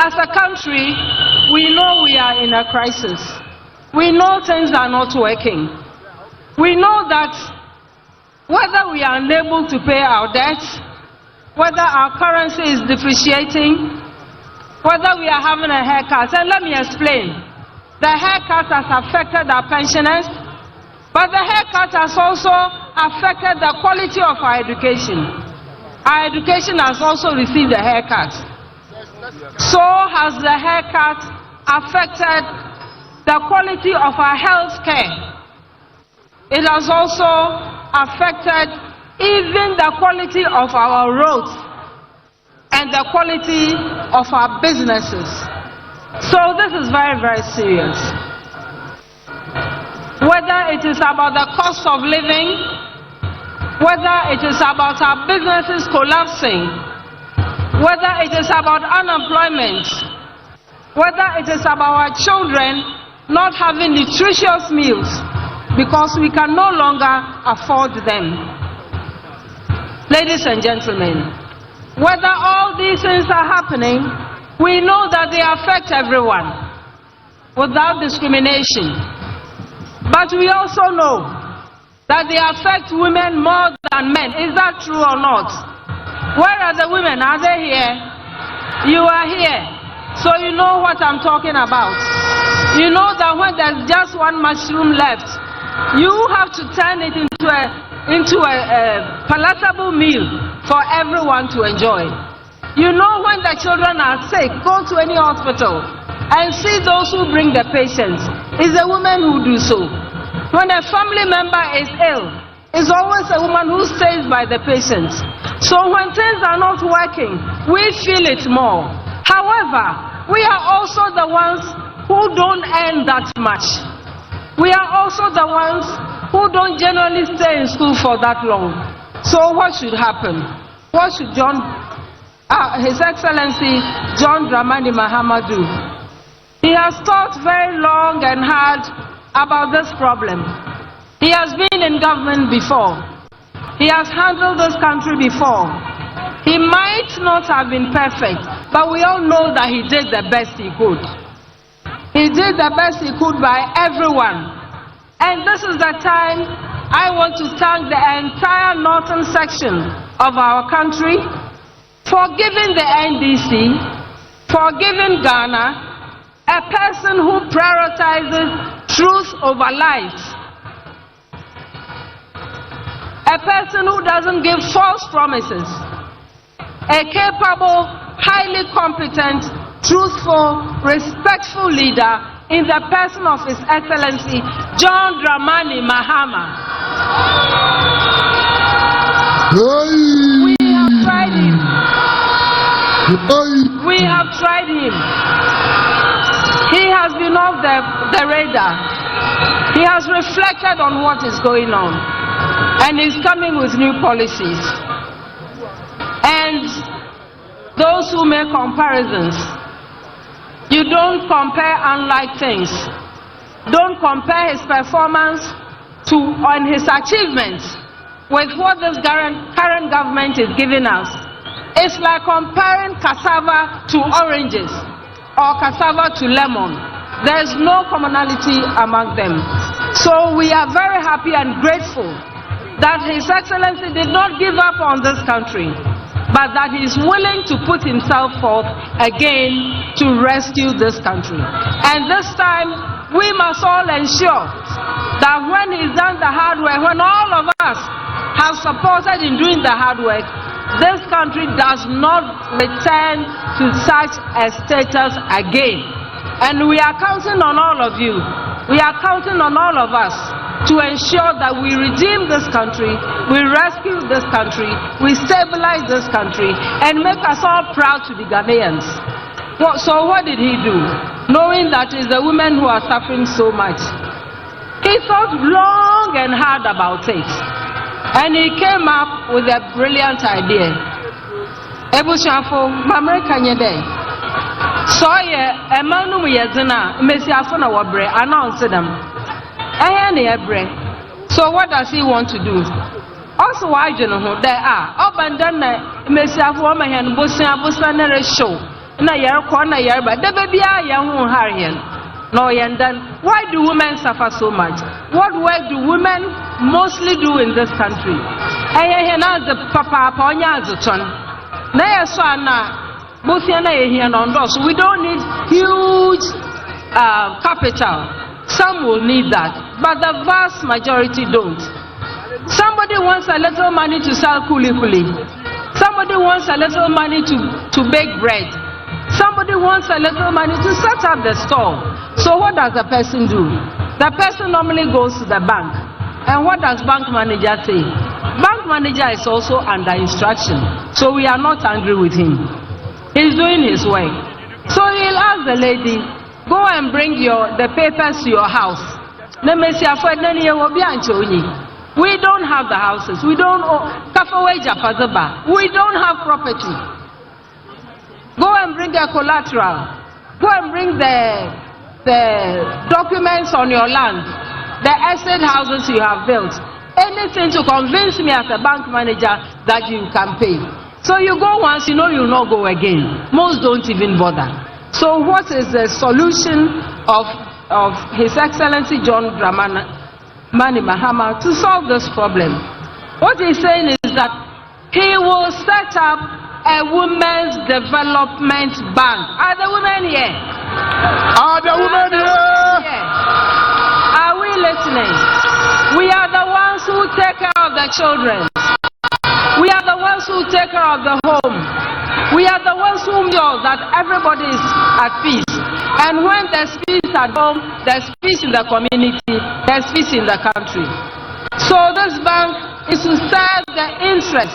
As a country, we know we are in a crisis. We know things are not working. We know that whether we are unable to pay our debts, whether our currency is depreciating, whether we are having a haircut. And let me explain. The haircut has affected our pensioners, but the haircut has also affected the quality of our education. Our education has also received a haircut. So has the haircut affected the quality of our health care. It has also affected even the quality of our roads and the quality of our businesses. So this is very, very serious. Whether it is about the cost of living, whether it is about our businesses collapsing, whether it is about unemployment, whether it is about our children not having nutritious meals because we can no longer afford them. Ladies and gentlemen, whether all these things are happening, we know that they affect everyone without discrimination. But we also know that they affect women more than men. Is that true or not? Where are the women? Are they here? You are here. So you know what I'm talking about. You know that when there's just one mushroom left, you have to turn it into a palatable meal for everyone to enjoy. You know, when the children are sick, go to any hospital and see those who bring the patients. It's a woman who do so. When a family member is ill, it's always a woman who stays by the patients. So when things are not working, we feel it more. However, we are also the ones who don't earn that much. We are also the ones who don't generally stay in school for that long. So what should happen? What should His Excellency John Dramani Mahama do? He has thought very long and hard about this problem. He has been in government before. He has handled this country before. He might not have been perfect, but we all know that he did the best he could. He did the best he could by everyone. And this is the time I want to thank the entire northern section of our country for giving the NDC, for giving Ghana a person who prioritizes truth over lies, a person who doesn't give false promises, a capable, highly competent, truthful, respectful leader in the person of His Excellency John Dramani Mahama. We have tried him. We have tried him. He has been off the radar. He has reflected on what is going on. And he's coming with new policies. And those who make comparisons, you don't compare unlike things. Don't compare his performance and his achievements with what this current government is giving us. It's like comparing cassava to oranges or cassava to lemon. There's no commonality among them. So we are very happy and grateful that His Excellency did not give up on this country, but that he is willing to put himself forth again to rescue this country. And this time, we must all ensure that when he's done the hard work, when all of us have supported in doing the hard work, this country does not return to such a status again. And we are counting on all of you. We are counting on all of us to ensure that we redeem this country, we rescue this country, we stabilize this country, and make us all proud to be Ghanaians. So what did he do? Knowing that it's the women who are suffering so much, he thought long and hard about it. And he came up with a brilliant idea. Ebushafo, Mamreka Nyede. So a man who is in a Messiafona Wabre announced them. So what does he want to do? Also, I don't know there are Obandana Messiafoma and Bosia Busana show. na yer ko na yer ba de baby a ye hu harien no yendan. Why do women suffer so much? What work do women mostly do in this country? Eye na the papa onya azuton na ye so ana bofia na ye hia no ndo. So we don't need huge capital. Some will need that, but the vast majority don't. Somebody wants a little money to sell kuli kuli. Somebody wants a little money to bake bread. Somebody wants a little money to set up the store. So what does the person do? The person normally goes to the bank. And what does bank manager say? Bank manager is also under instruction. So we are not angry with him. He's doing his work. So he'll ask the lady, go and bring the papers to your house. We don't have the houses. We don't have property. Go and bring the collateral. Go and bring the documents on your land, the estate houses you have built. Anything to convince me as a bank manager that you can pay. So you go once, you know you'll not go again. Most don't even bother. So what is the solution of His Excellency John Dramani Mahama to solve this problem? What he's saying is that he will set up a women's development bank. Are the women here? Are the women here? Are we listening? We are the ones who take care of the children. We are the ones who take care of the home. We are the ones who know that everybody is at peace. And when there's peace at home, there's peace in the community, there's peace in the country. So this bank is to serve the interest,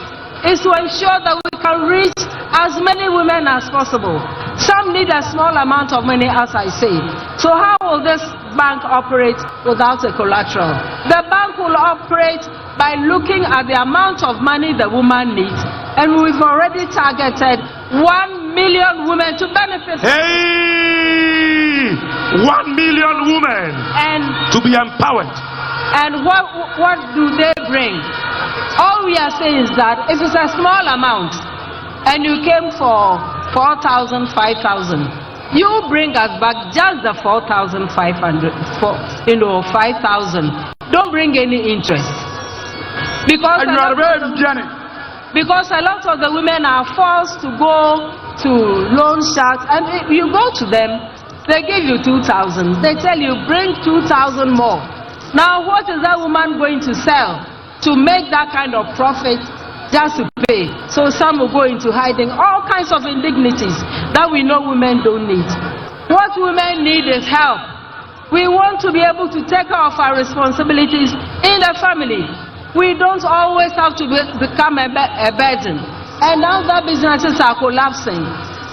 is to ensure that we can reach as many women as possible. Some need a small amount of money, as I say. So how will this bank operate without a collateral? The bank will operate by looking at the amount of money the woman needs, and we've already targeted 1 million women to benefit. Hey! 1 million women and to be empowered. And what do they bring? All we are saying is that if it's a small amount and you came for 4,000, 5,000, you bring us back just the 4,500, 5,000. Don't bring any interest. Because a lot of the women are forced to go to loan sharks, and if you go to them, they give you 2,000. They tell you bring 2,000 more. Now what is that woman going to sell to make that kind of profit just to pay? So some will go into hiding, all kinds of indignities that we know women don't need. What women need is help. We want to be able to take care of our responsibilities in the family. We don't always have to become a burden. And now that businesses are collapsing,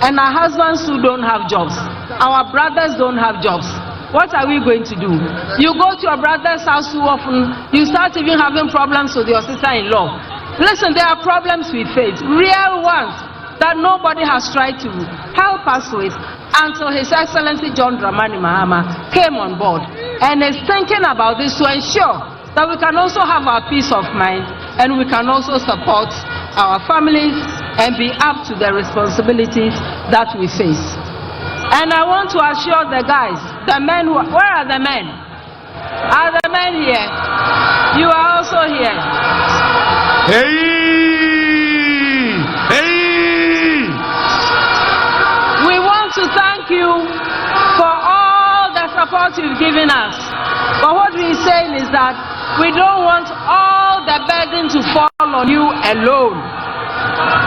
and our husbands who don't have jobs, our brothers don't have jobs. What are we going to do? You go to your brother's house too often, you start even having problems with your sister-in-law. Listen, there are problems we face, real ones, that nobody has tried to help us with until His Excellency John Dramani Mahama came on board and is thinking about this to ensure that we can also have our peace of mind, and we can also support our families and be up to the responsibilities that we face. And I want to assure the guys, the men, where are the men? Are the men here? You are also here. Hey! Hey! We want to thank you for all the support you've given us. But what we're saying is that we don't want all the burden to fall on you alone.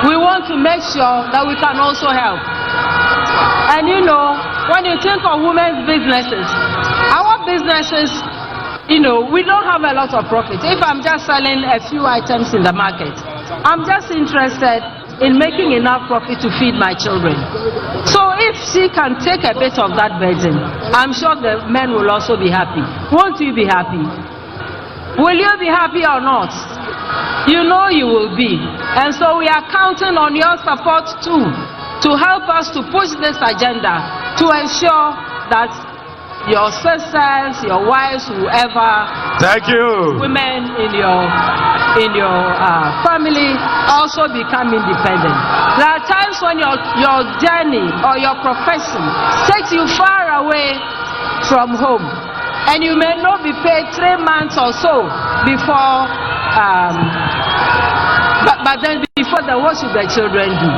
We want to make sure that we can also help. And you know, when you think of women's businesses, our businesses, you know, we don't have a lot of profit. If I'm just selling a few items in the market, I'm just interested in making enough profit to feed my children. So if she can take a bit of that burden, I'm sure the men will also be happy. Won't you be happy? Will you be happy or not? You know you will be. And so we are counting on your support too, to help us to push this agenda, to ensure that your sisters, your wives, whoever. Thank you. Women in your family also become independent. There are times when your journey or your profession takes you far away from home, and you may not be paid 3 months or so before. But then before the what should the children do?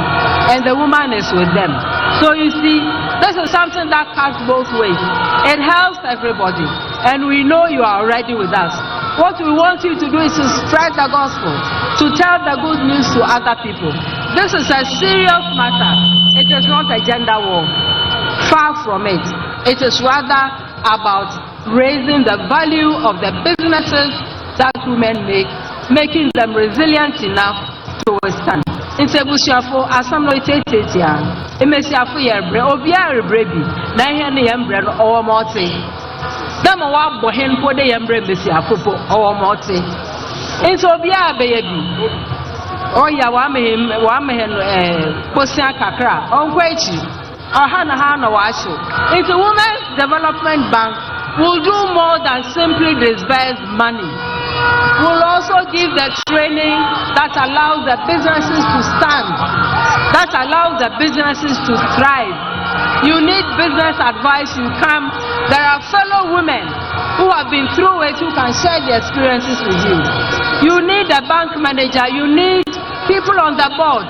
And the woman is with them. So you see, this is something that cuts both ways. It helps everybody. And we know you are already with us. What we want you to do is to spread the gospel, to tell the good news to other people. This is a serious matter. It is not a gender war. Far from it. It is rather about raising the value of the businesses that women make, making them resilient enough to withstand. In Sebusiafo, Asam no itetia, Emesiafo yebre, Obia rebrebi, Nahan yembre or morte. Dama bohen po de yembre Messiafo or morte. In Sobia baby. Oh ya wamehen Posia Kakra, on Quechi, or Hana Washo. It's a women's development bank will do more than simply disburse money. Will also give the training that allows the businesses to stand, that allows the businesses to thrive. You need business advice, you come. There are fellow women who have been through it who can share their experiences with you. You need a bank manager, you need people on the board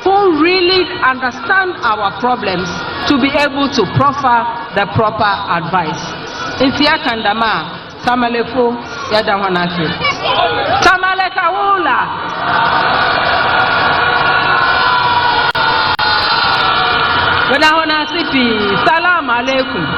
who really understand our problems to be able to proffer the proper advice. Intia Kandama, Tamalefo, Yadawanaki. Tamale Kaula. Wadahona Sipi, Salam Aleikum.